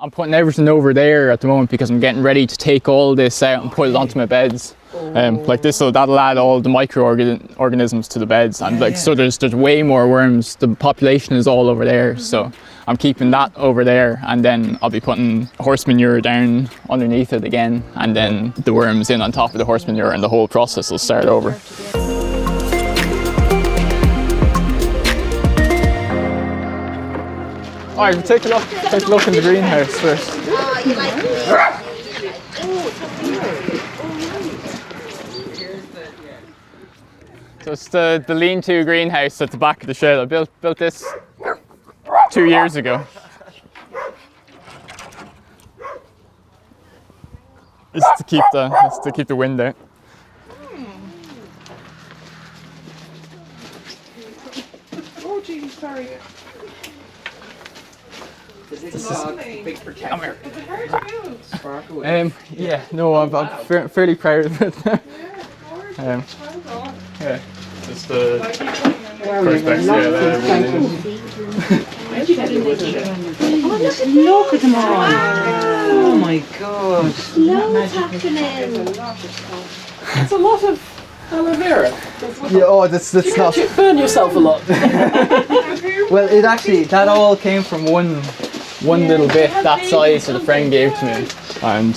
I'm putting everything over there at the moment because I'm getting ready to take all this out and put it onto my beds. Like this, so that'll add all the microorganisms to the beds, and so there's way more worms. The population is all over there, so I'm keeping that over there, and then I'll be putting horse manure down underneath it again, and then the worms in on top of the horse manure, and the whole process will start over. Alright, take a look in the greenhouse first. Oh, you like it? So it's the lean-to greenhouse at the back of the shed. I built this 2 years ago. It's to keep the wind out. Oh, gee, sorry. This is a big protector. Come here. Is it hard to move? Sparkle. Yeah, no, I'm fairly proud of it. Yeah, of course. Hold on. Yeah, just the Like you putting on your- perspex. Look at them all. Oh my god. Loads happening. It's a lot of aloe vera. Yeah, oh, that's not. You burn yourself a lot. Well, it actually, that all came from one little bit that size that a friend gave to me, and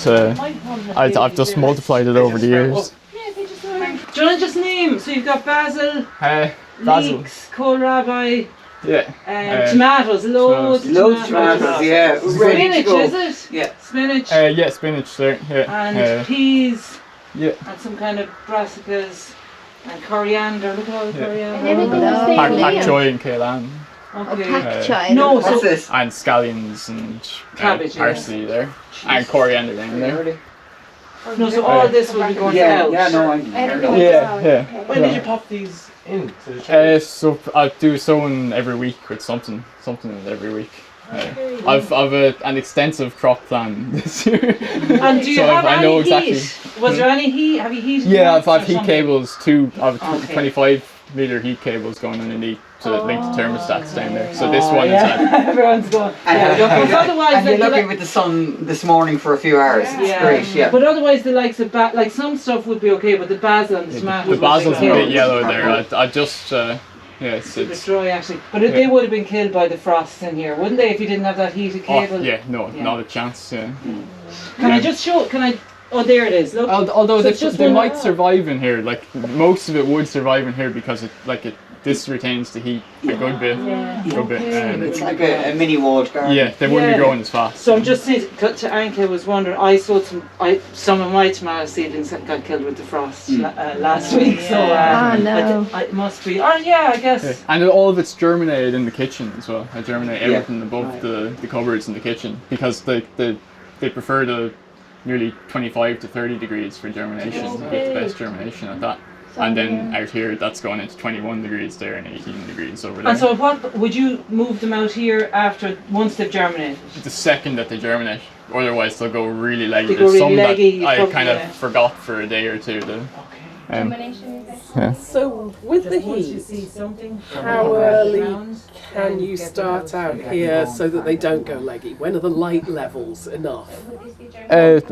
I've just multiplied it over the years. Do you want to just name? So you've got basil, Basil. leeks, kohlrabi, Yeah. tomatoes, loads of tomatoes, yeah. Ready Spinach, to go. is it? Yeah. Spinach Yeah, spinach there. Yeah. and peas Yeah. and some kind of brassicas and coriander. Look at all the And coriander. everything's staying Pak there. choy and Kale Okay. Pak choy. No, What's so this? and scallions and Cabbage, yeah. parsley there, and coriander down there. no, so all this will be going out. Yeah, no, I'm Yeah. When did you pop these in to the shed? So I do sowing every week with something every week. I've an extensive crop plan this year. And do you So have I know any exactly. heat? Was there any heat? Have you heated? Yeah, lights I've or heat something? cables, I've Okay. 25-meter heat cables going underneath to link the thermostats down there. So this one is Everyone's going. And you're lucky, Because otherwise, and you're like, lucky with the sun this morning for a few hours. It's great, yeah. But otherwise, the likes of like some stuff would be okay, but the basil and the tomatoes. the basil's a would be bit yellow there. I just it's It's dry actually, but they would have been killed by the frost in here, wouldn't they? If you didn't have that heated cable. not a chance. Yeah. Can I just show? Can I? Oh, there it is. Look. Although So it's just they one might hour. survive in here, like most of it would survive in here because this retains the heat a good bit. It's like a mini walled garden. Yeah, they wouldn't be growing as fast. So I'm just saying, to Anke was wondering. I sowed some of my tomato seedlings that got killed with the frost last week. So no. it must be. Oh yeah, I guess. Yeah. And all of it's germinated in the kitchen as well. I germinate everything above the cupboards in the kitchen because they prefer the nearly 25 to 30 degrees for germination. You get the best germination at that. And then out here, that's going into 21 degrees there and 18 degrees over there. And so, what would you move them out here once they've germinated? The second that they germinate, otherwise they'll go really leggy. They go There's really some leggy, that I probably, kind of yeah. forgot for a day or two. So with the heat, how early can you start out here so that they don't go leggy? When are the light levels enough? Out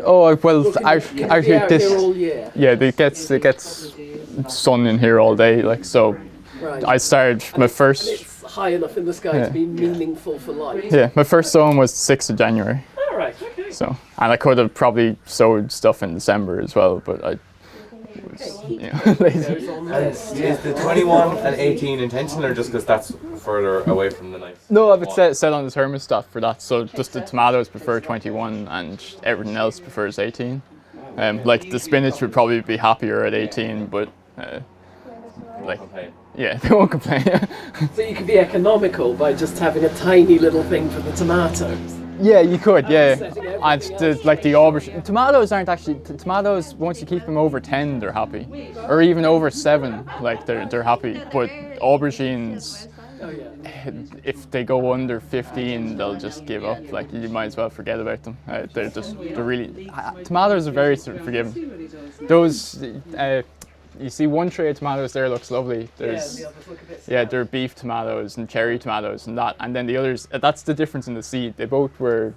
here all year. yeah, it gets sun in here all day, like so. Right. I started my first. It's high enough in the sky to be meaningful for light. Yeah, my first sowing was 6th of January. All right. Okay. So, and I could have probably sowed stuff in December as well, but I was lazy. Goes on And there. is the 21 and 18 intentional or just because that's further away from the nice? No, I've it set on the thermostat for that. So just the tomatoes prefer 21 and everything else prefers 18. Like the spinach would probably be happier at 18, but yeah, they won't complain. So you could be economical by just having a tiny little thing for the tomatoes. Yeah, you could, yeah. Setting everything And else the aubergine, tomatoes aren't actually, tomatoes, once you keep them over 10, they're happy. Or even over 7, like they're happy. But aubergines, Oh yeah. if they go under 15, they'll just give up. Like you might as well forget about them. They're really, tomatoes are very forgiving. Those, you see one tray of tomatoes there looks lovely. There's, the others look a bit there are beef tomatoes and cherry tomatoes and that, and then the others. That's the difference in the seed. They both were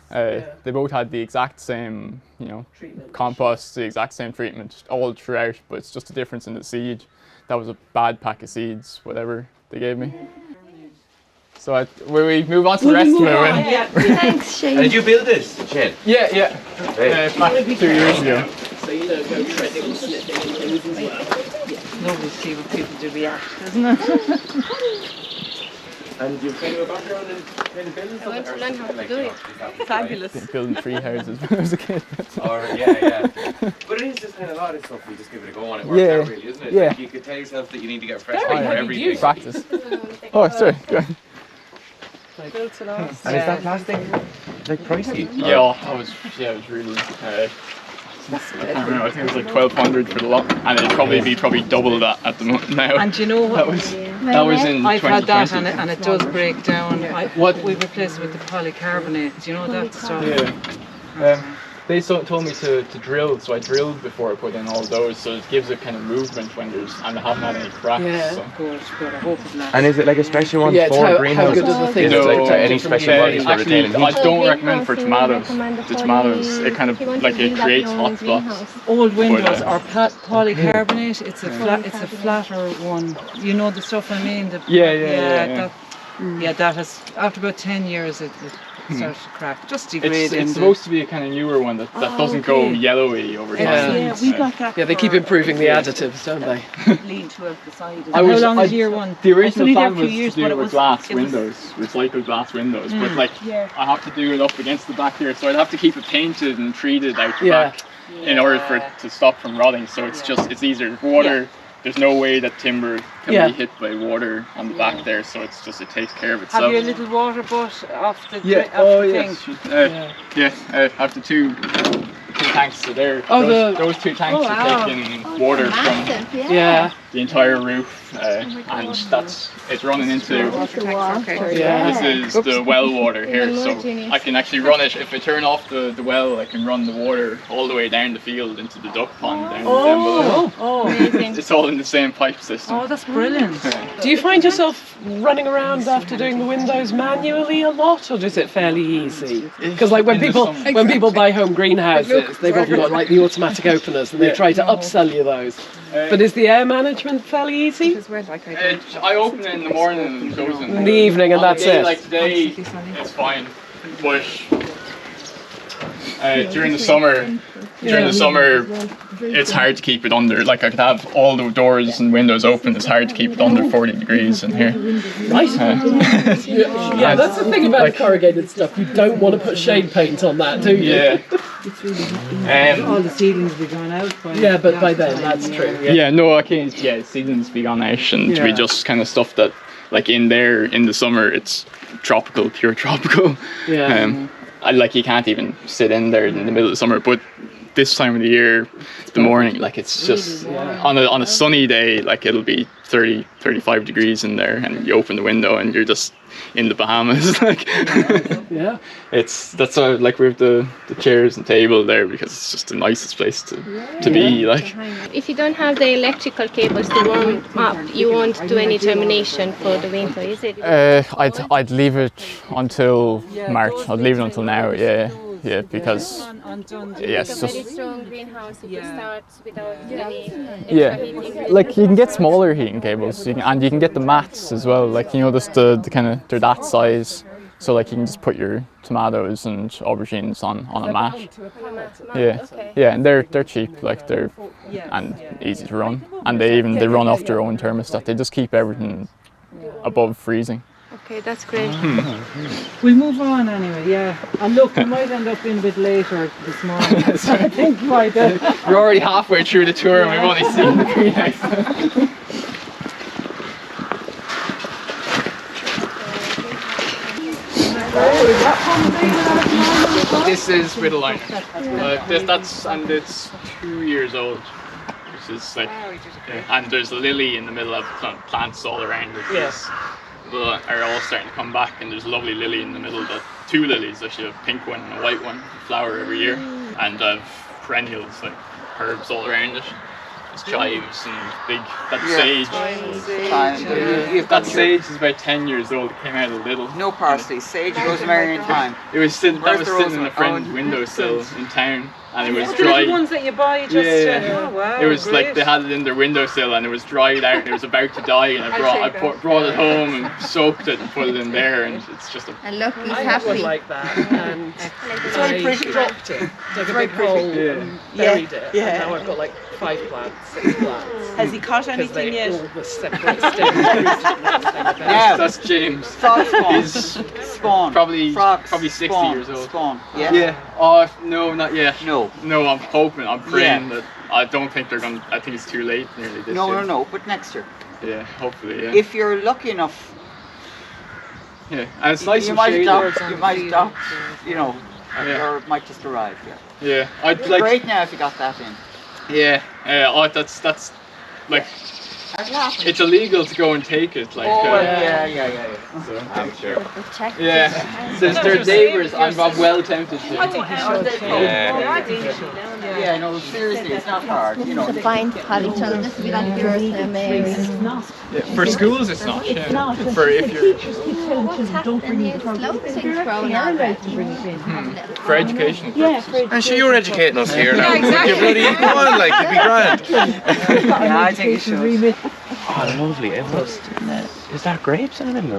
They both had the exact same, compost, the exact same treatment all throughout, but it's just a difference in the seed. That was a bad pack of seeds, whatever they gave me. So will we move on to the rest of it? Thanks, Shane. Did you build this shed? Yeah. Back 2 years ago. So you don't go treading and sniffing and things as well. Lovely to see what people do react, isn't it? And you kind of a background in kind of building? I went to learn how to do it. Fabulous. Building tree houses when I was a kid. Or, yeah. But it is just kind of a lot of stuff, you just give it a go and it works out really, isn't it? Yeah. Like you could tell yourself that you need to get fresh paint for everything. Practice. Oh, sorry. Go ahead. Built it off. And is that plastic like pricey? Yeah, it was really. I can't remember. I think it was like 1,200 for the lot, and it'd probably be double that at the moment now. And you know what? That was in I've 2020. had that and it does break down. We replaced it with the polycarbonate. Do you know that stuff? Yeah. They told me to drill, so I drilled before I put in all those, so it gives it kind of movement when and I haven't had any cracks. Yeah. So. Good. I hope it lasts. And is it like a special one Yeah, for how greenhouses? good are the things? Is it like No, any special bodies for actually, retaining I heat? don't recommend for tomatoes. The tomatoes, it kind of it creates hot spots. Old windows are polycarbonate. It's a flatter one. You know the stuff I mean? Yeah. That has after about 10 years it starts to crack. Just degrade. It's supposed to be a kind of newer one that doesn't go yellowy over time. Yeah. We got that. Yeah, they keep improving the additives, don't they? Lean to out the side. How long is year one? The original It's only there plan a few was years, to but do it it with was- glass it was- windows, recycled glass windows, but I have to do it up against the back here, so I'd have to keep it painted and treated out the back in order for it to stop from rotting. So it's easier. Water, there's no way that timber can be hit by water on the back there, so it takes care of itself. Have you a little water butt off the Yeah. thing? I have the two tanks. So they're those two tanks wow. are taking water from Massive, Yeah. the entire roof, and it's running into. Yeah. This is the well water here, so I can actually run it. If I turn off the well, I can run the water all the way down the field into the duck pond down below. Amazing. It's all in the same pipe system. Oh, that's brilliant. Do you find yourself running around after doing the windows manually a lot, or is it fairly easy? Because like when people buy home greenhouses, they've often got like the automatic openers, and they try to upsell you those. But is the air management fairly easy? I open it in the morning and it goes In the evening, and On a that's day it. Like today, it's fine, but during the summer, it's hard to keep it under. Like I could have all the doors and windows open. It's hard to keep it under 40 degrees in here. Right. Yeah, that's the thing about corrugated stuff. You don't want to put shade paint on that, do you? Yeah. All the seedlings be gone out. Yeah, but by then that's true. Yeah, no, I can't. Yeah, seasons be gone out, and we just kind of stuff that, like in the summer, it's tropical, pure tropical. Yeah. Like you can't even sit in there in the middle of the summer, but this time of the year, the morning, like it's just on a sunny day, like it'll be 30, 35 degrees in there, and you open the window and you're just in the Bahamas. Like, that's how, like we have the chairs and table there because it's just the nicest place to be. Like, If you don't have the electrical cables to warm up, you won't do any termination for the winter, is it? I'd leave it until March. I'd leave it until now. Yeah, because it's Very just strong greenhouse if you start without any extra heating. like you can get smaller heating cables, and you can get the mats as well. Like just the kind of they're that size, so like you can just put your tomatoes and aubergines on a mat. Yeah, and they're cheap. Like they're and easy to run, and they run off their own thermostat. They just keep everything above freezing. Okay, that's great. We'll move on anyway, And look, we might end up in a bit later this morning. I think right there. We're already halfway through the tour and we've only seen the greenhouse. This is with a liner. It's 2 years old. Which is like, and there's a lily in the middle of plants all around it. Yes. But are all starting to come back, and there's a lovely lily in the middle. Two lilies, actually, a pink one and a white one, flower every year, and I've perennials like herbs all around it. There's chives and big, that sage. You've That got sage is about 10 years old. It came out a little. no parsley, sage, rosemary and thyme. It was sitting, that Where's was the sitting in a rosemary? friend's windowsill in town, and it was The little dry. ones that you buy just oh wow. It was great. like they had it in their windowsill and it was dried out and it was about to die, and I brought it home and soaked it and put it in there, and it's just a. And look, he's I had one happy. like that, and very pretty. I dropped it, dug a big hole, and buried it. And now I've got like 5 plants, 6 plants. Has he caught Because anything they yet? all the separate stems. Now, That's James. frog spawn. He's Spawn. probably Frogs 60 spawn. years old. Spawn. Yeah. Yeah. Oh no, not yet. No. No, I'm hoping. I'm praying that. I don't think they're gonna. I think it's too late nearly this year. No, but next year. Yeah, hopefully. Yeah. If you're lucky enough, Yeah, and it's nice you and might shady. adopt, you know, Yeah. or it might just arrive. Yeah. Yeah, I'd It's like. great now if you got that in. Yeah. That's like. It's illegal to go and take it. Like. Yeah. So, I'm sure. yeah. Their neighbours. I'm well tempted to. Yeah, no, seriously, it's not hard. You know, Find polytunnel, this would be like yours now, Mary. Yeah, for schools, it's not. Yeah. For if you're. What's happening here? There's loads of things growing already. For education. And sure, you're educating us here now. You're bloody go on, like you'd be grand. yeah, I think it should. Oh, lovely. It was. Is that grapes in them?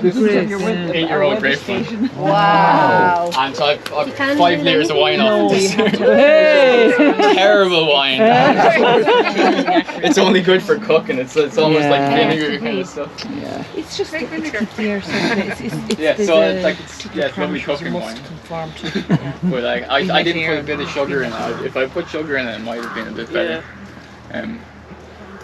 This is 8-year-old grapevine. Wow. And so I've can't 5 do litres of wine off this. Hey! Terrible wine. It's only good for cooking. It's almost like vinegar kind of stuff. It's just to keep the air circulating. Yeah, so it's like it's lovely cooking wine. But like I didn't put a bit of sugar in it. If I put sugar in it, it might have been a bit better.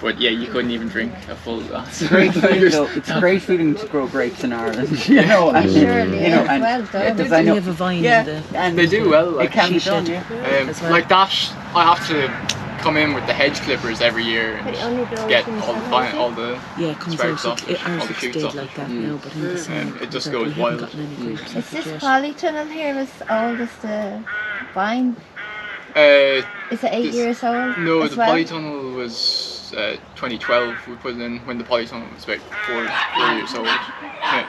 But yeah, you couldn't even drink a full glass. Great feeling, though. It's a great feeling to grow grapes in Ireland. You know, and, Surely, you know, yeah, and well done. because I know, have a vine yeah, in the and They do well. it Like, can be done. Yeah. like that, I have to come in with the hedge clippers every year But it and only grows get in all the summer, all the it comes sprouts out. off it, all Ours the looks shoots dead off like it. that now, but in the summer It just we goes haven't wild. gotten any grapes Is this yet. polytunnel here as old as the vine? Uh, Is it 8 years old? no, as the well? polytunnel was 2012. We put it in when the polytunnel was about 4 years old. Yeah.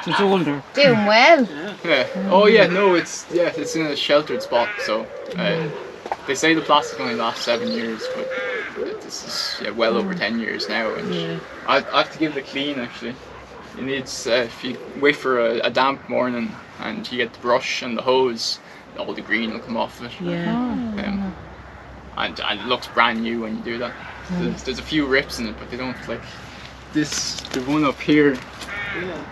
It's older. Doing well. Yeah. Oh yeah. No, it's in a sheltered spot. So they say the plastic only lasts 7 years, but this is well over 10 years now. And I have to give it a clean actually. It needs if you wait for a damp morning and you get the brush and the hose, all the green will come off it. And it looks brand new when you do that. There's a few rips in it, but they don't like this. The one up here,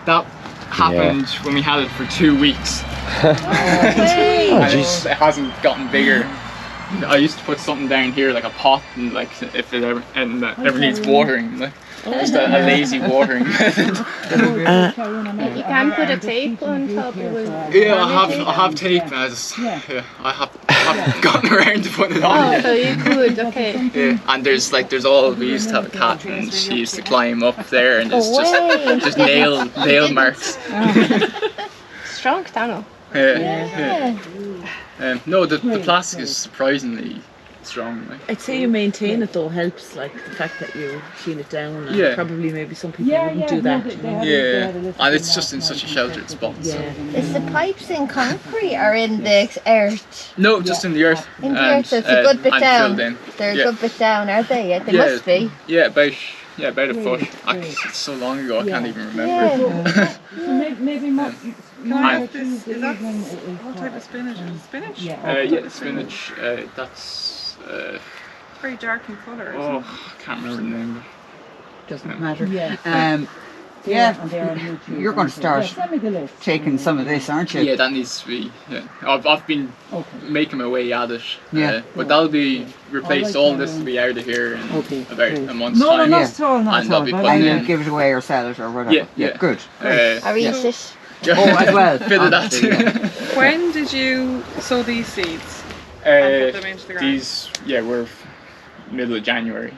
that happened when we had it for 2 weeks. And it hasn't gotten bigger. I used to put something down here like a pot, and like if it ever needs watering, like just a lazy watering method. You can put a tape on top of it. Yeah, I have tape. I haven't gotten around to putting it on Oh, yet. so you could, okay. Yeah, and there's we used to have a cat, and she used to climb up there, and there's just nail marks. Strong tunnel. Yeah. No, the plastic is surprisingly strong. Like. I'd say you maintain it though helps, like the fact that you clean it down. And probably maybe some people wouldn't do that. You know? Yeah, and it's just in such a sheltered spot. So. Is the pipes in concrete or in the earth? No, just in the earth. In the earth, so it's a good bit and down. filled in. They're a good bit down, are they? Yeah, they must be. Yeah, about a foot. Actually, it's so long ago I can't even remember. Maybe more. Is that what type of spinach? Spinach? Yeah, spinach. That's Very dark in colour. I can't remember the name. Doesn't matter. You're going to start taking some of this, aren't you? Yeah, that needs to be. Yeah, I've been making my way at it. Yeah. But that'll be replaced. All this will be out of here in about a month's No, time. not at all, not and at all. they'll be And putting you'll in. give it away or sell it or whatever. Yeah. Good. Or eat it. As well. Bit of that. When did you sow these seeds? And put them into the ground? These, we're middle of January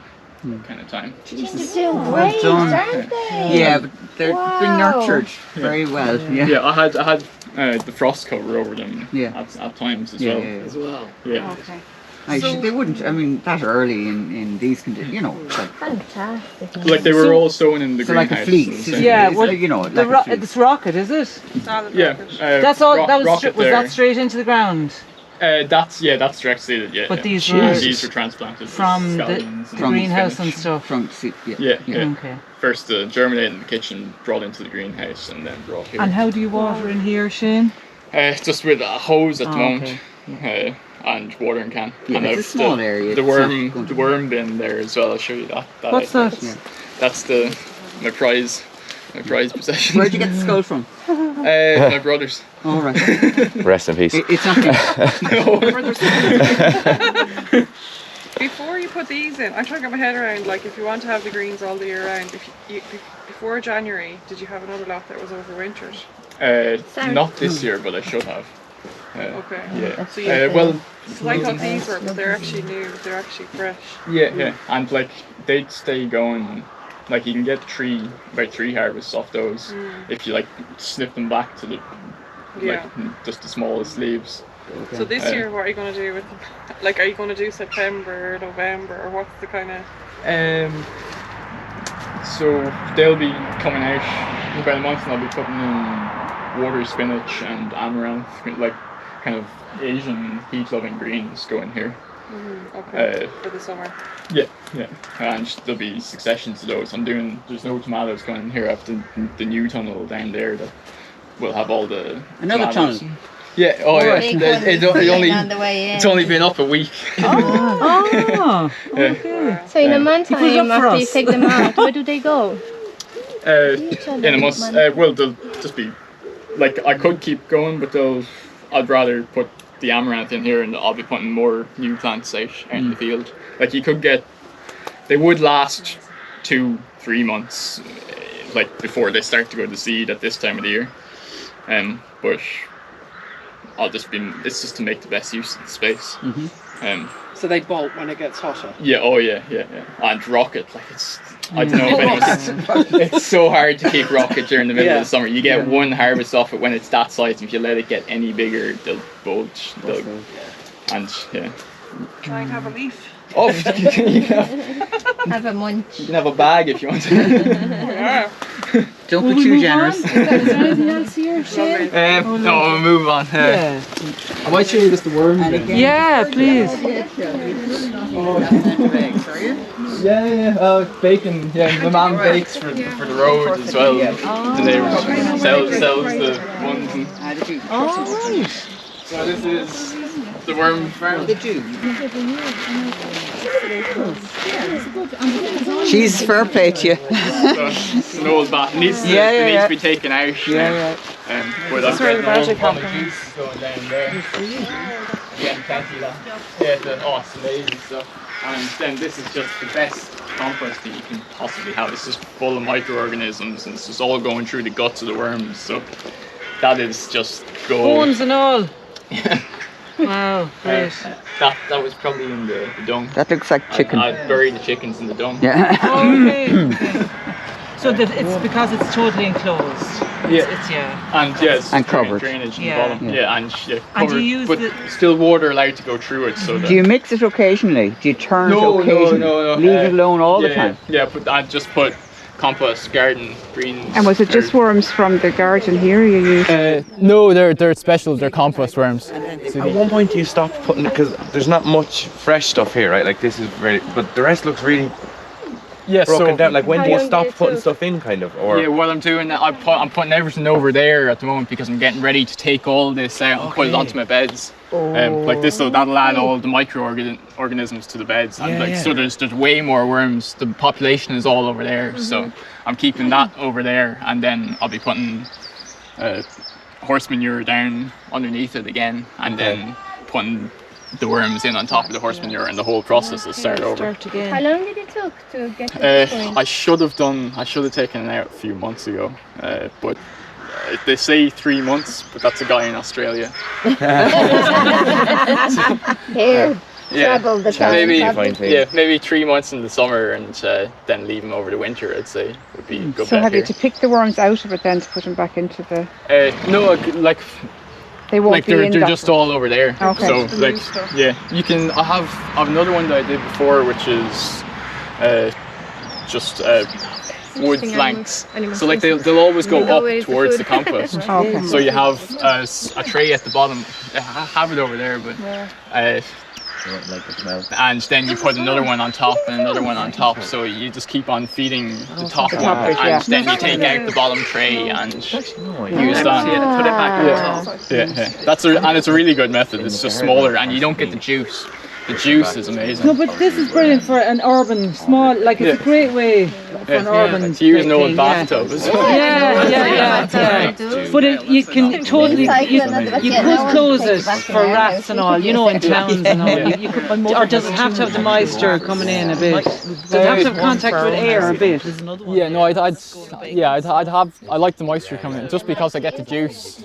kind of time. They're doing great, done. aren't they? Yeah, but they've been nurtured very well. Yeah, I had the frost cover over them Yeah. at times as Yeah, well. yeah, yeah. As well. Yeah. Okay. They wouldn't. I mean, that early in these conditions, you know, like Fantastic. Like they were all sown in the so greenhouse. like a fleece. so- Yeah, It's well, like, you know, like a fleece. it's rocket, is it? Yeah. That's all. That was rocket was there. that straight into the ground That's direct seeded. Yeah. But yeah. these were these were transplanted from the scallions and- From greenhouse spinach. and stuff. From seed, Yeah. Okay. First germinated in the kitchen, brought into the greenhouse, and then brought here. And how do you water in here, Shane? Just with a hose at the Oh, moment, and watering can. Yeah, and it's a small area. The It's not going worm, to the worm bin there as well. I'll show you that. What's that? That's my prize possession. Where'd you get the skull from? My brother's. All right. Rest in peace. It's not. Before you put these in, I'm trying to get my head around, like, if you want to have the greens all the year round, before January, did you have another lot that was overwintered? Not this year, but I should have. Okay. Yeah. So you, Well, so I thought these were, but they're actually new, they're actually fresh. yeah, and like they'd stay going. Like you can get about three harvests off those if you like snip them back to the just the smallest leaves. So this year, what are you going to do with them? Like, are you going to do September or November, or what's the kind of... So they'll be coming out in about a month, and I'll be putting in water spinach and amaranth, like kind of Asian heat-loving greens go in here. Okay, for the summer. Yeah, and there'll be successions of those. There's no tomatoes going in here after the new tunnel down there that will have all the Another tomatoes. tunnel. Yeah, it's only been up a week. Oh, okay. So in a month's You put it up time, for after you us. take them out, where do they go? In a month, well, they'll just be like I could keep going, but I'd rather put the amaranth in here, and I'll be putting more new plants out in the field. Like they would last 2-3 months, like before they start to go to seed at this time of the year. But it's just to make the best use of the space. So they bolt when it gets hotter. Yeah, and rocket, like I don't know if it's so hard to keep rocket during the middle of the summer. You get one harvest off it when it's that size. If you let it get any bigger, they'll bulge. And Try and have a leaf. Oh, you can Have a munch. you can have a bag if you want to. Yeah. Don't be too generous. Is there anything else here, Shane? No, we'll move on. Yeah. I might show you just the worm bin. Yeah, please. Yeah, bacon. Yeah, my mum bakes for the road as well. The neighbours sells the ones. And so this is the worm farm. She's fair play to you. So it's an old bat. It needs to be taken out. But I've got the old apologies going down there. Again, can't see that. Yeah, it's amazing stuff. And then this is just the best compost that you can possibly have. It's just full of microorganisms, and it's just all going through the guts of the worms. So that is just gold. Bones and all. Wow, great. That was probably in the dung. That looks like chicken. I buried the chickens in the dung. Yeah. Okay. So that it's because it's totally enclosed. It's And covered. Drainage in Yeah. the bottom. And covered. And do you use but still water allowed to go through it. So Do you mix it occasionally? Do you turn it occasionally? No. Leave it alone all the time? Yeah, but I just put compost, garden, greens. And was it just worms from the garden here you used? No, they're special. They're compost worms. At one point you stopped putting it because there's not much fresh stuff here, right? Like this is very, but the rest looks really broken down. Like when do you stop putting stuff in, kind of? Or Yeah, what I'm doing, I'm putting everything over there at the moment because I'm getting ready to take all this out and put it onto my beds. Like that'll add all the microorganisms to the beds, so there's way more worms. The population is all over there, so I'm keeping that over there, and then I'll be putting horse manure down underneath it again, and then putting the worms in on top of the horse manure, and the whole process will start over. How long did it take to get to this point? I should have taken it out a few months ago, but they say 3 months, but that's a guy in Australia. Here, travel the time. Maybe 3 months in the summer, and then leave them over the winter. I'd say would be a good. So bet have you here. to pick the worms out of it then to put them back into the... No, like They won't like be they're in that. just all over there. Okay. So like yeah, you can. I have another one that I did before, which is just wood flanks. So like they'll always go up towards the compost. Okay. So you have a tray at the bottom. I have it over there, but and then you put another one on top and another one on top. So you just keep on feeding the top one, and then you take out the bottom tray and use that. Put it back on top. Yeah. And it's a really good method. It's just smaller, and you don't get the juice. The juice is amazing. No, but this is brilliant for an urban small. Like it's a great way for an urban. To use an old bathtub as well. Yeah. But you can totally you could close it for rats and all. You know, in towns and all. You could, or does it have to have the moisture coming in a bit? Does it have to have contact with air a bit? Yeah, no, I like the moisture coming in just because I get the juice.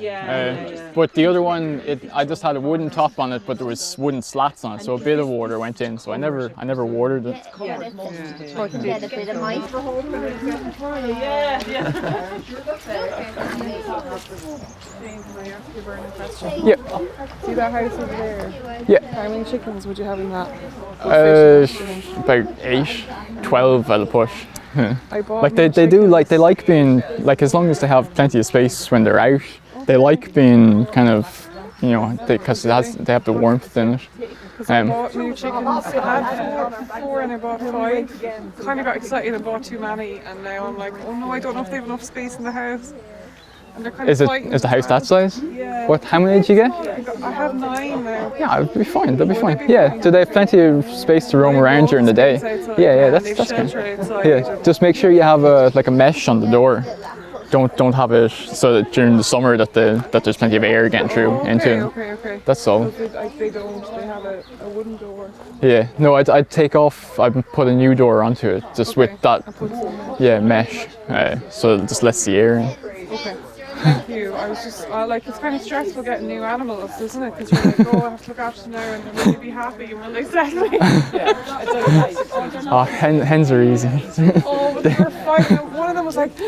But the other one, I just had a wooden top on it, but there was wooden slats on it, so a bit of water went in. So I never watered it. Yeah. See that house over there? Yeah. How many chickens would you have in that? About 8, 12 at a push. Like they like being like, as long as they have plenty of space when they're out, they like being kind of, you know, because they have the warmth in it. I bought new chickens. I had four and I bought 5. Kind of got excited and bought too many, and now I'm like, oh no, I don't know if they have enough space in the house. And they're kind of fighting. Is the house that size? Yeah. What? How many did you get? I have 9 now. Yeah, it'll be fine. They'll be fine. Yeah. Do they have plenty of space to roam around during the day? Yeah. That's good. Yeah. Just make sure you have a mesh on the door. Don't have it so that during the summer that there's plenty of air getting through into. Okay. That's all. They don't. They have a wooden door. Yeah. No, I'd take off. I'd put a new door onto it just with that. Yeah, mesh. So it just lets the air in. Okay. Thank you. I was just like, it's kind of stressful getting new animals, isn't it? Because you're like, oh, I have to look after them now, and then will they be happy when they settle me? Oh, hens are easy. Oh, but they were fighting. One of them was like she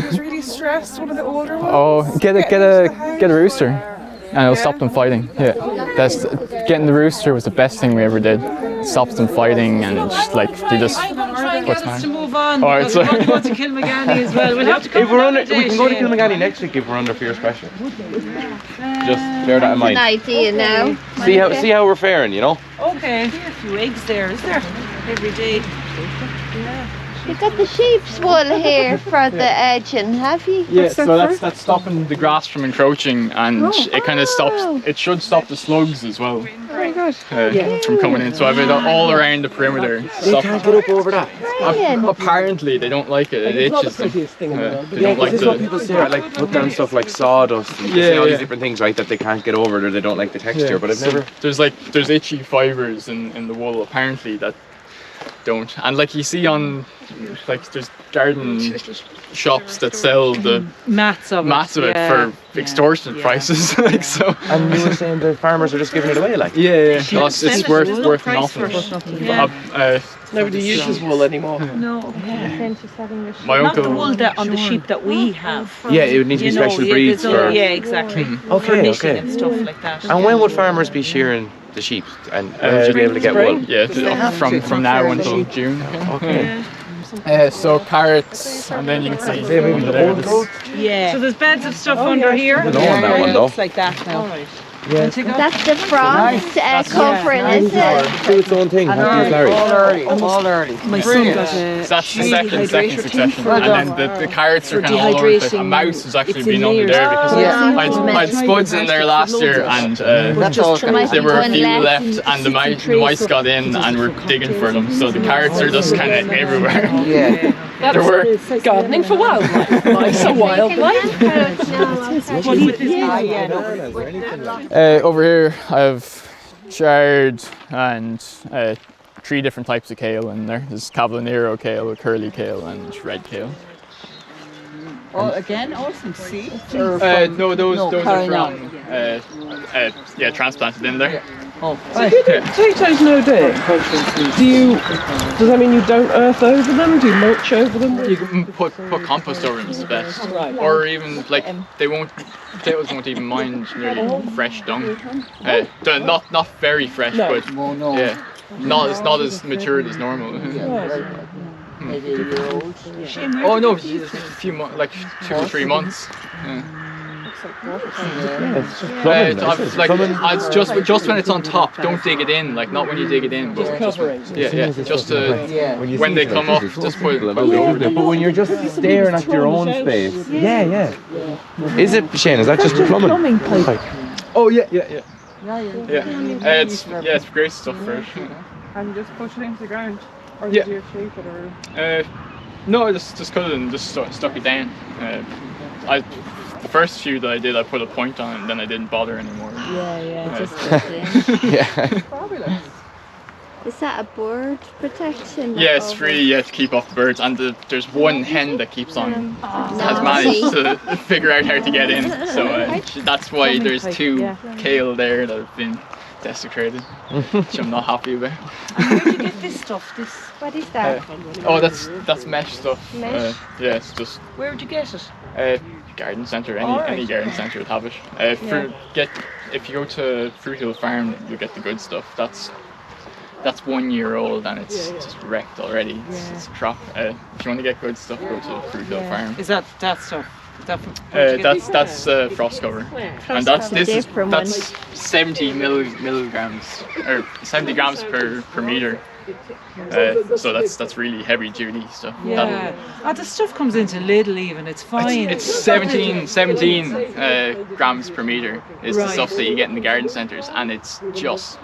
was really stressed. One of the older ones. Oh, get a rooster, and it'll stop them fighting. Yeah, getting the rooster was the best thing we ever did. It stops them fighting, and like they just. To move on. All right, so we're going to Kilmagany as well. We'll have to come we can go to Kilmagany next week if we're under for your special. Just bear that in mind. An idea now. See how we're faring, you know. Okay. There are a few eggs there, is there? Every day. You've got the sheep's wool here for the edging, have you? Yeah, so that's stopping the grass from encroaching, and it kind of stops. It should stop the slugs as well. Very good. From coming in. So I've it all around the perimeter. They can't get up over that. Apparently, they don't like it. It itches them. They don't like this is what people say. I like put down stuff like sawdust and all these different things, right? That they can't get over, or they don't like the texture. But I've never. There's itchy fibers in the wool apparently that don't, and like you see on like there's garden shops that sell the mats of it for extortionate prices. Like so. And you were saying the farmers are just giving it away, like it's worth nothing. Nobody uses wool anymore. No. My uncle. Not the wool that on the sheep that we have. Yeah, it would need to be special breeds for. Yeah, exactly. Okay. And stuff like that. And when would farmers be shearing the sheep, and when would you be able to get wool? Yeah, from now until June. Okay. So carrots, and then you can see maybe the old goat. Yeah. So there's beds of stuff under here. No on that one though. Looks like that now. Yeah. That's the frost covering, is it? Do its own thing. All early. My son got that's the second succession, and then the carrots are kind of all over the place. A mouse has actually been under there because I had spuds in there last year, and there were a few left, and the mice got in and were digging for them. So the carrots are just kind of everywhere. Yeah. There were gardening for wildlife. Mice are wildlife. Over here I have chard and 3 different types of kale in there. There's Cavallonero kale, curly kale, and red kale. Again, all from seeds? No, those are from transplanted in there. Oh, So if you do 3 times no dig, does that mean you don't earth over them? Do you mulch over them? You can put compost over them is the best. Right. Or even like potatoes won't even mind nearly fresh dung. Not very fresh, but yeah, not as matured as normal. Oh no, a few months, like 2 or 3 months. Yeah. It's just when it's on top. Don't dig it in, like not when you dig it in, but just when they come up, just put it over them. But when you're just staring at your own space, Is it, Shane? Is that just a plumbing pipe? Oh yeah. It's great stuff for it. And you just push it into the ground? Or Yeah. did you shape it or? No, I just cut it and just stuck it down. The first few that I did, I put a point on it and then I didn't bother anymore. Just put it in. Fabulous. Is that a bird protection? Yeah, it's free. To keep off the birds, and there's one hen that keeps on has managed to figure out how to get in. So that's why there's 2 kale there that have been desecrated, which I'm not happy about. And where did you get this stuff? What is that? That's mesh stuff. Mesh? It's just Where would you get it? garden centre. Any garden centre would have it. If you go to Fruit Hill Farm, you get the good stuff. That's 1 year old and it's just wrecked already. It's crap. If you want to get good stuff, go to Fruit Hill Farm. Is that stuff? That's frost cover, and that's 70 milligrams or 70 grams per meter. So that's really heavy duty stuff. The stuff comes into Lidl even. It's fine. It's 17 grams per meter is the stuff that you get in the garden centres, and it's just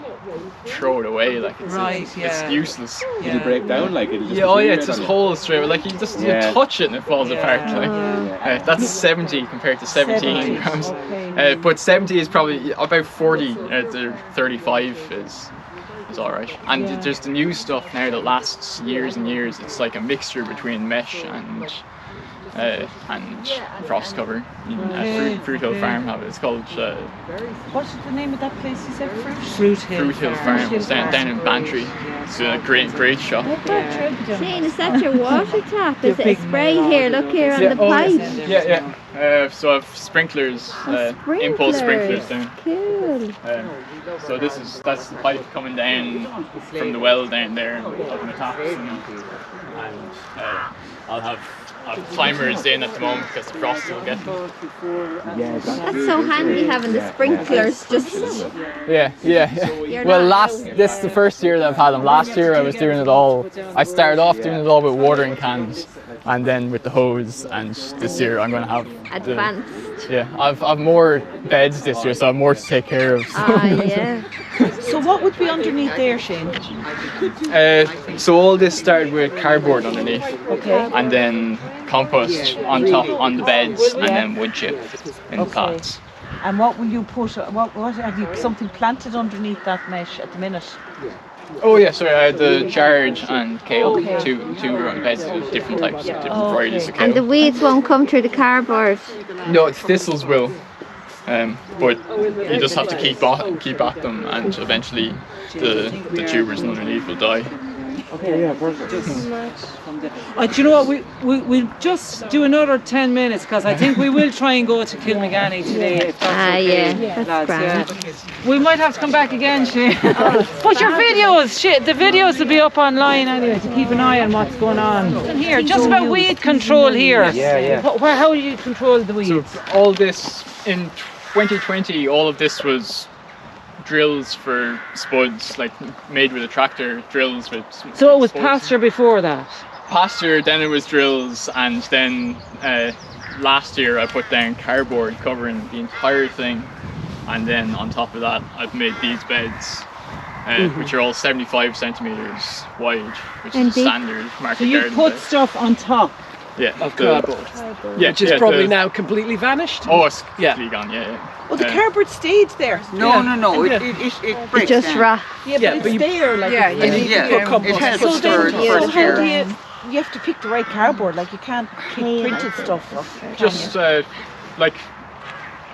throw it away like it's useless. Did it break down like it? It's just holes straight. Like you touch it and it falls apart. Like that's 70 compared to 17 grams. But 70 is probably about 40 to 35 is alright. And there's the new stuff now that lasts years and years. It's like a mixture between mesh and frost cover. Fruit Hill Farm have it. It's called What's the name of that place you said? Fruit Hill Farm. It's down in Bantry. It's a great shop. Shane, is that your water tap? Is it a spray here? Look here on the pipe. So I have sprinklers, impulse sprinklers down. Cool. So that's the pipe coming down from the well down there and up in the taps, and I'll have climbers in at the moment because the frost will get them. That's so handy having the sprinklers just. Well, this is the first year that I've had them. Last year I was doing it all. I started off doing it all with watering cans, and then with the hose. And this year I'm going to have advanced. I've more beds this year, so I've more to take care of. So what would be underneath there, Shane? So all this started with cardboard underneath, and then compost on top on the beds, and then wood chip in the pots. And what will you put? What have you something planted underneath that mesh at the minute? Oh yeah, sorry, I had the chard and kale, two growing beds of different types, different varieties of kale. And the weeds won't come through the cardboard? No, thistles will. But you just have to keep at them, and eventually the tubers underneath will die. Perfect. Do you know what? We'll just do another 10 minutes because I think we will try and go to Kilmagany today. If that's okay, that's grand. We might have to come back again, Shane. But your videos, the videos will be up online anyway to keep an eye on what's going on. Here, just about weed control here. How do you control the weeds? So all this in 2020, all of this was drills for spuds, like made with a tractor, drills with So it was spuds. pasture before that? Pasture, then it was drills, and then last year I put down cardboard covering the entire thing, and then on top of that I've made these beds, which are all 75 centimetres wide, which is a standard market So you garden put bed. stuff on top? Of cardboard. Which is probably now completely vanished. Oh, it's completely gone, Well, the cardboard stayed there. No. It breaks Just down. rot. But it's there. Like you need to put compost. It helps So for then, the first how year. do you have to pick the right cardboard? Like you can't pick printed stuff. Just like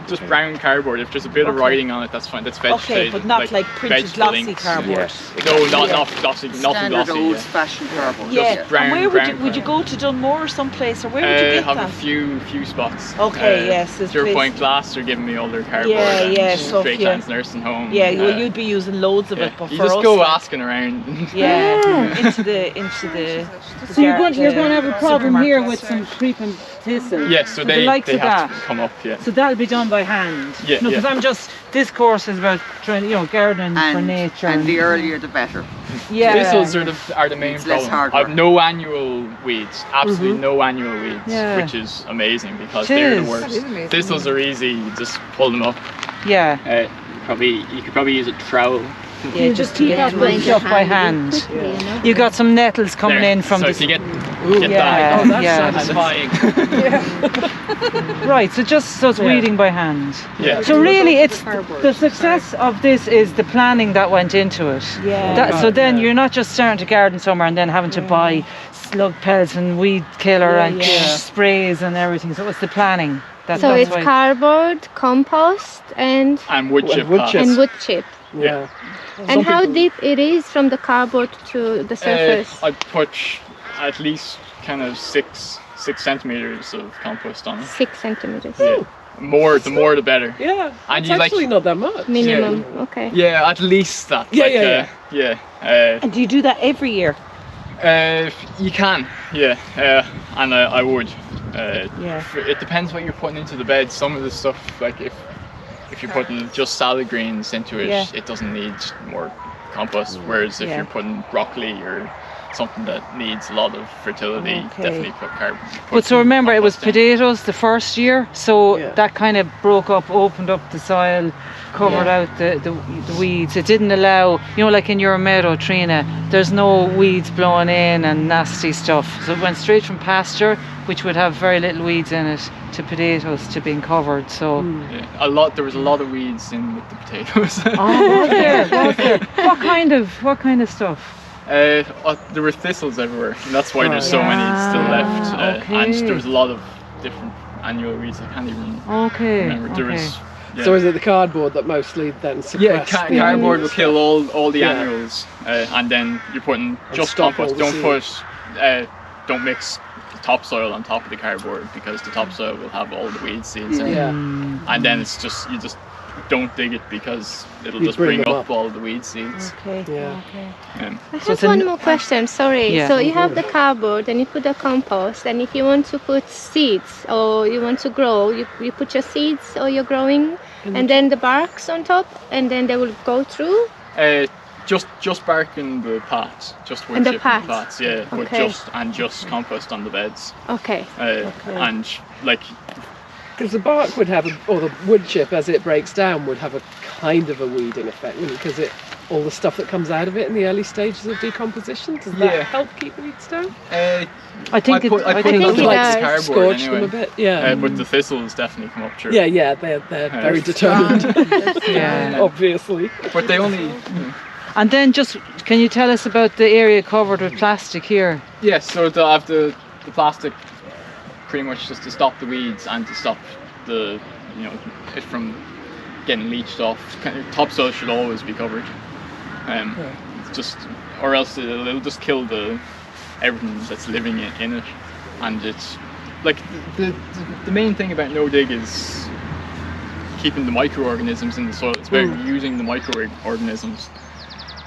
just brown cardboard. If there's a bit of writing on it, that's fine. That's vegetated. Okay, but not like printed glossy links. cardboard. No, not glossy, nothing Standard glossy. old-fashioned cardboard. Yeah, brown- and where brown would you go to Dunmore or someplace, or where would you get have that? a few spots. Okay, yes, there's 0 place- Point Glass are giving me all their cardboard. Yeah, and yeah, so, Straight yeah. Chance Nursing Home. Yeah, well, you'd be using loads of yeah. it, but You for just us, go like, asking around. yeah, into the So you're going to have a problem here with some creeping thistle. Yes, so the they likes have of that. to come up. Yeah. So that'll be done by hand. Yeah, No, because yeah. this course is about trying, gardening for nature. And the earlier the better. yeah. Thistles are the main It's less problem. hard I've work. no annual weeds, absolutely no annual weeds, Yeah. which is amazing because It they're is. the worst. That is amazing. Thistles are easy, you just pull them up. Yeah. You could probably use a trowel. Yeah, just keep up with stuff by hand. You got some nettles coming There. in from so the if you get yeah. that. Oh, that's Yeah. satisfying. right. So it's weeding by hand. Yeah. So really, it's the success of this is the planning that went into it. Yeah. So then you're not just starting to garden somewhere and then having to buy slug pellets and weed killer and sprays and everything. So it's the planning. So that's it's why- cardboard, compost, and wood chip. wood pads. chips. wood chip. Yeah. And how deep it is from the cardboard to the surface? I put at least kind of 6 centimeters of compost on it. 6 centimeters Yeah. The more the better. Yeah. And It's you actually not that much. minimum. Okay. Yeah, at least that. Yeah, yeah. And do you do that every year? You can, yeah, and I would. Yeah. It depends what you're putting into the bed. Some of the stuff, like if you're putting just salad greens into it, Yeah. it doesn't need more compost. Whereas if Yeah. you're putting broccoli or something that needs a lot of fertility, Okay. definitely put carbon. But so remember, it was potatoes the first year, so Yeah. that kind of opened up the soil, covered out the weeds. It didn't allow, like in your meadow, Trina, there's no weeds blowing in and nasty stuff. So it went straight from pasture, which would have very little weeds in it, to potatoes to being covered. So Yeah, there was a lot of weeds in with the potatoes. was there? What kind of stuff? There were thistles everywhere, and that's why there's so many still left. okay. And there was a lot of different annual weeds. I can't even Okay. remember. There was. Yeah. So is it the cardboard that mostly then Yeah, suppressed the cardboard will annuals? kill all the Yeah. annuals, and then you're putting just stop all compost. the Don't mix the topsoil on top of the cardboard because the topsoil will have all the weed seeds in it. Yeah. And then you just don't dig it because it'll You just bring bring them up up. all the weed seeds. Okay. Yeah. I So have it's a one more question, sorry. Yeah. So you have the cardboard and you put the compost, and if you want to put seeds or you want to grow, you put your seeds or you're growing and then the barks on top and then they will go through? Just bark in the pots, just wood In the chip pots? pots, yeah, but Okay. just compost on the beds, Okay. and like Because the bark would have, or the wood chip as it breaks down would have a kind of a weeding effect, wouldn't it? Because all the stuff that comes out of it in the early stages of decomposition, does that Yeah. help keep weeds down? I think I put think them it like does. cardboard Scorch anyway. them a bit, yeah. But the thistles definitely come up through. Yeah, they're very determined, Yeah. obviously. But they only. And then can you tell us about the area covered with plastic here? Yeah, so I have the plastic pretty much just to stop the weeds and to stop it from getting leached off. Topsoil should always be covered. Or else it'll just kill everything that's living in it. And it's like the main thing about no dig is keeping the microorganisms in the soil. It's about using the microorganisms.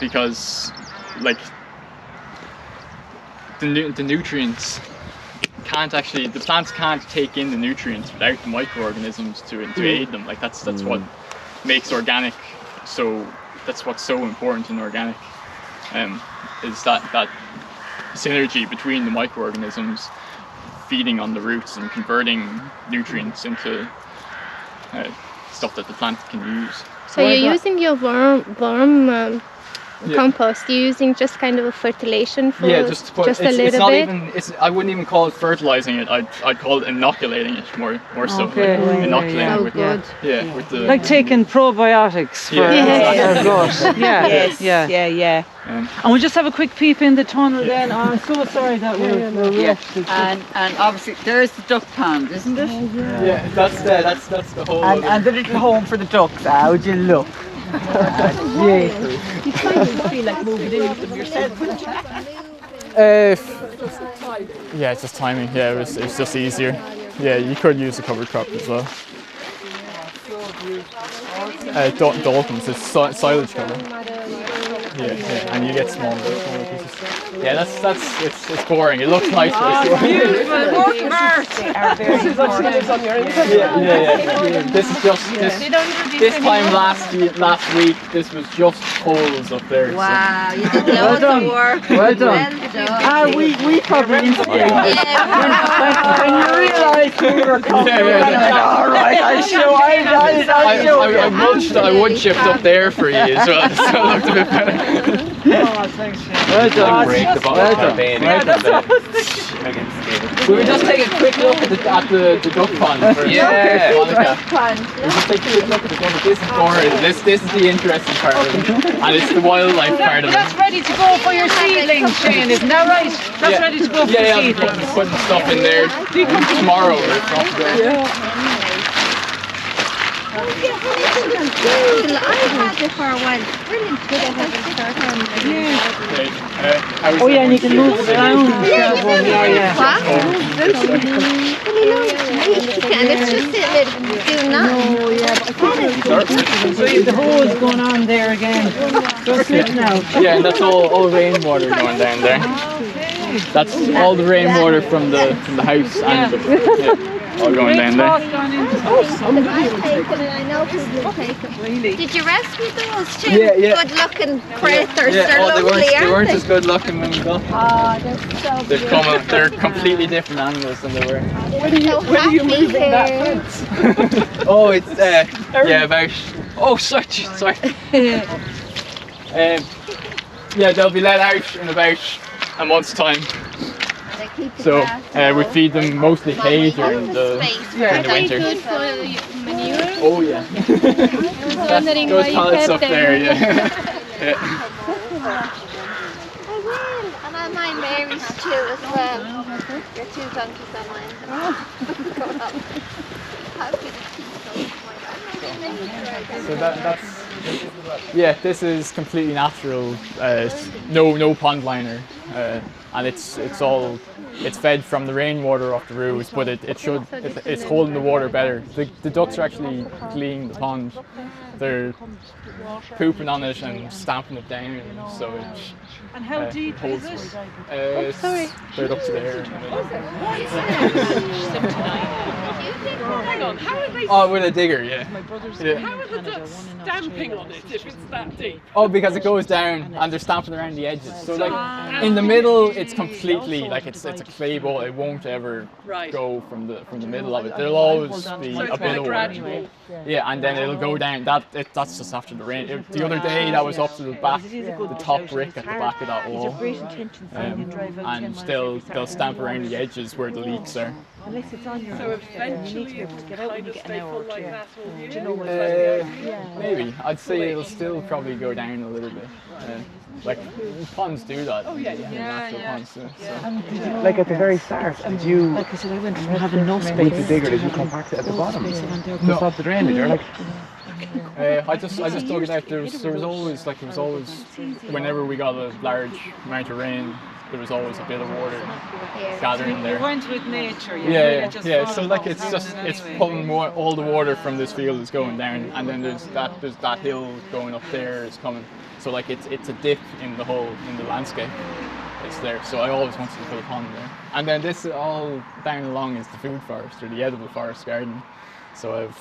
Because like the nutrients the plants can't take in the nutrients without the microorganisms to aid them. Like that's what makes organic that's what's so important in organic, is that synergy between the microorganisms feeding on the roots and converting nutrients into stuff that the plant can use. So you're using your worm compost, you're using just kind of a fertilization for just to put, just a it's little not bit? even, I wouldn't even call it fertilizing it, I'd call it inoculating it more so. Okay. Like, inoculating Oh, with, good. with the... Like taking probiotics for our gut. Yeah. And we'll just have a quick peep in the tunnel then. Oh, I'm so sorry that we're roughed. And obviously there's the duck pond, isn't it? Yeah, that's the whole... And the little home for the ducks. How would you look? You kind of feel like moving in with them yourself, wouldn't you? Yeah, it's just timing. Yeah, it's just easier. Yeah, you could use a cover crop as well. Dolphins, it's silage cover. Yeah, and you get smaller pieces. Yeah, it's boring. It looks nice. This is actually what's on your inside. Yeah. This is just this time last week. This was just holes up there. Wow, you did loads of work. Well done. We probably inspired. When you realised we were coming, all right, I wood chipped up there for you as well, so it looked a bit better. Well done. Break the bottom of the We would just take a quick look at the duck pond first. Yeah. We just take a quick look at the duck pond. This is boring. This is the interesting part of it, and it's the wildlife part of it. That's ready to go for your seedlings, Shane, isn't that right? That's ready to go for the seedlings. I'm putting stuff in there tomorrow or something. I had it for a while. Brilliant. Oh yeah, and you can move it around. And it's just doing nothing. So you have the hose going on there again. So slip now. Yeah, and that's all rainwater going down there. That's all the rainwater from the house and all going down there. Did you rescue those two Yeah. good looking critters? Yeah, They're lovely, they aren't weren't they? as good looking when we got them. Oh, they're so beautiful. They're completely different animals than they were. When are you moving that fence? Oh, it's about. Oh, sorry. They'll be let out in about a month's time. So we feed them mostly hay during the winter. Good for manure. Oh yeah. Wondering Those why you pallets kept up there, yeah. I will, and I mind Mary's too as well. Your two donkeys on mine. So that's this is completely natural. No pond liner, and it's fed from the rainwater off the roofs, but it's holding the water better. The ducks are actually cleaning the pond. They're pooping on it and stamping it down, so it. And how deep is it? It's right up to there. Hang on, how are they? Oh, with a digger, yeah. How are the ducks stamping on it if it's that deep? Oh, because it goes down and they're stamping around the edges. So like in the middle, it's completely like it's a clay ball. It won't ever go from the middle of it. There'll always be a bit of water. Yeah, and then it'll go down. That's just after the rain. The other day that was up to the top brick at the back of that wall, and they'll stamp around the edges where the leaks are. So eventually it will kind of stay full like that all year? Maybe. I'd say it'll still probably go down a little bit. Like ponds do that. Oh yeah. Ponds do, so. And did you, like at the very start, did you, Like I said, I went from having no space. with the digger, did you compact it at the bottom to stop the drainage? Or like, I just dug it out. There was always whenever we got a large amount of rain, there was always a bit of water gathering there. You went with nature. Yeah. So like it's pulling all the water from this field is going down, and then there's that hill going up there is coming. So like it's a dip in the landscape. It's there. So I always wanted to put a pond there. And then this all down along is the food forest or the edible forest garden. So I have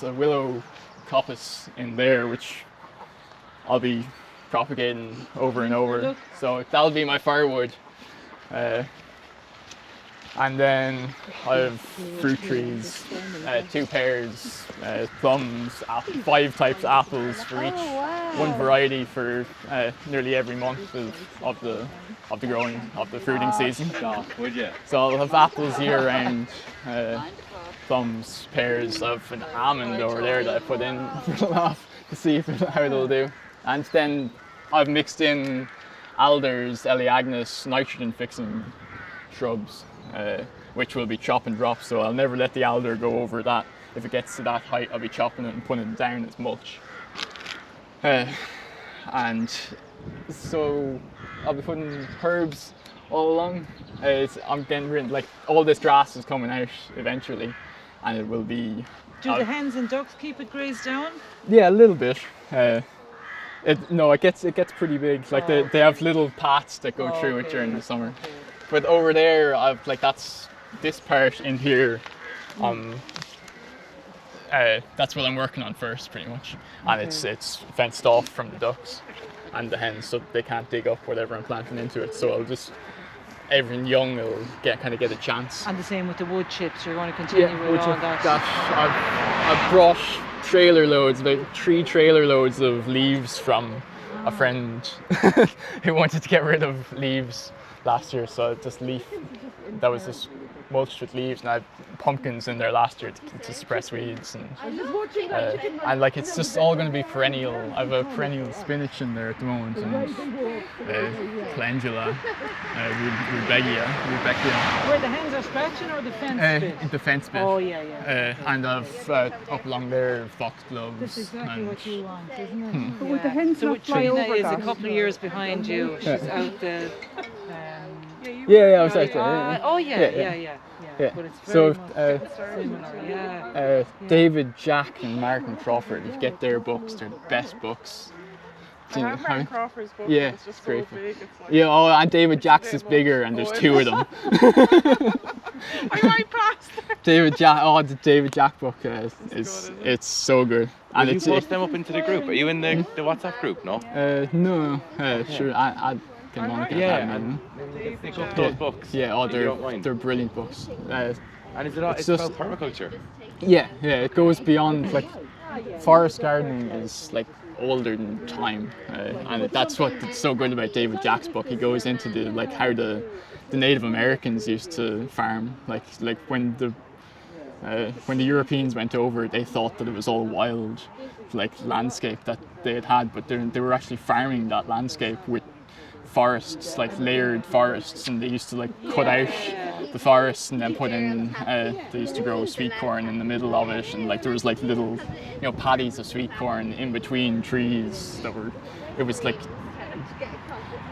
a willow coppice in there, which I'll be propagating over and over. So that'll be my firewood. And then I have fruit trees, 2 pears, plums, 5 types of apples for each one variety for nearly every month of the fruiting season. Would you? So I'll have apples year round, plums, pears. I've an almond over there that I put in off to see how they'll do. And then I've mixed in alders, eleagnus, nitrogen fixing shrubs, which will be chop and drop. So I'll never let the alder go over that. If it gets to that height, I'll be chopping it and putting it down as mulch. And so I'll be putting herbs all along. I'm getting rid, like, all this grass is coming out eventually, and it will be. Do the hens and ducks keep it grazed down? Yeah, a little bit. It gets pretty big. Like they have little paths that go through it during the summer. But over there, I've like that's this part in here. That's what I'm working on first, pretty much, and it's fenced off from the ducks and the hens, so they can't dig up whatever I'm planting into it. So I'll just everything young will get a chance. And the same with the wood chips. You're going to continue with all that. I've brought trailer loads, about 3 trailer loads of leaves from a friend who wanted to get rid of leaves last year. So just that was just mulched with leaves, and I had pumpkins in there last year to suppress weeds, and like it's just all going to be perennial. I have a perennial spinach in there at the moment, and calendula, rudbeckia. Where the hens are scratching, or the fence bit? The fence bit. Oh yeah. And I've up along there foxgloves. That's exactly what you want, isn't it? But would the hens not fly over Trina is that? a couple of years behind you. She's out the. Yeah, I was out there. Yeah. But it's very much similar. David, Jack, and Martin Crawford. If you get their books, they're the best books. I have Martin Crawford's book. Yeah, It's just great. so big. It's like, Yeah, and David Jack's is bigger, and there's 2 of them. I might pass there. The David Jack book it's so good. And you post them up into the group? Are you in the WhatsApp group? No. No. Sure. I can Monica. Those books. Yeah. They're brilliant books. And is it's about permaculture? Yeah. It goes beyond, like, forest gardening is like older than time, and that's what's so good about David Jack's book. He goes into how the Native Americans used to farm, like when the Europeans went over, they thought that it was all wild, like, landscape that they had, but they were actually farming that landscape with forests, like layered forests, and they used to, like, cut out the forests and then put in they used to grow sweet corn in the middle of it, and, like, there was, like, little, paddies of sweet corn in between trees it was like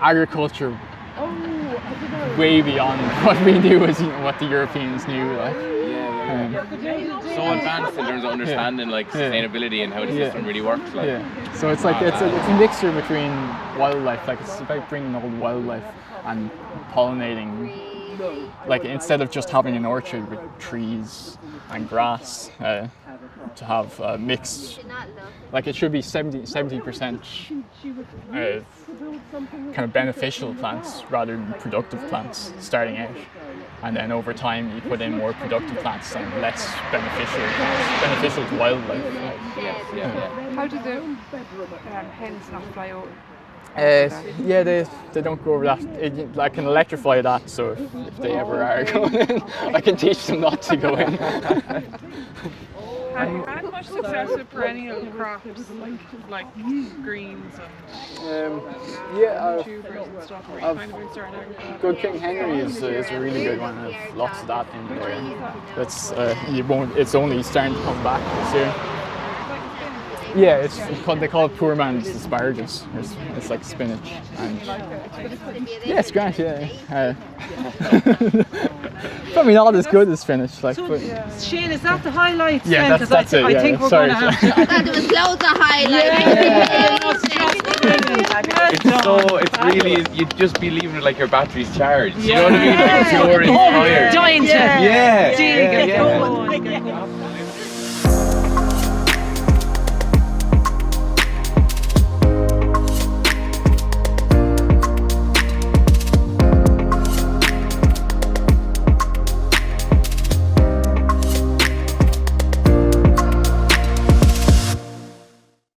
agriculture way beyond what we knew as what the Europeans knew, like. So advanced in terms of understanding sustainability and how the system really works. Like. Yeah. So it's like it's a mixture between wildlife, like it's about bringing all the wildlife and pollinating. Like, instead of just having an orchard with trees and grass, to have a mix. Like, it should be 70% kind of beneficial plants rather than productive plants starting out. And then over time you put in more productive plants and less beneficial to wildlife. How do the hens not fly over? They don't go over that. I can electrify that, so if they ever are going in, I can teach them not to go in. Have you had much success with perennial crops like greens and tubers and stuff? Or you kind of been starting out with that? Good King Henry is a really good one. I've lots of that in there. That's it's only starting to come back this year. Yeah, they call it poor man's asparagus. It's like spinach. And yeah, it's great. Yeah. Probably not as good as spinach. Like, but Shane, is that the highlights? Yeah, that's it. I think we're going to have to. I thought there was loads of highlights. It's really, you'd just be leaving it like your battery's charged. You know what I mean? Like, you're inspired. Dying to. Yeah.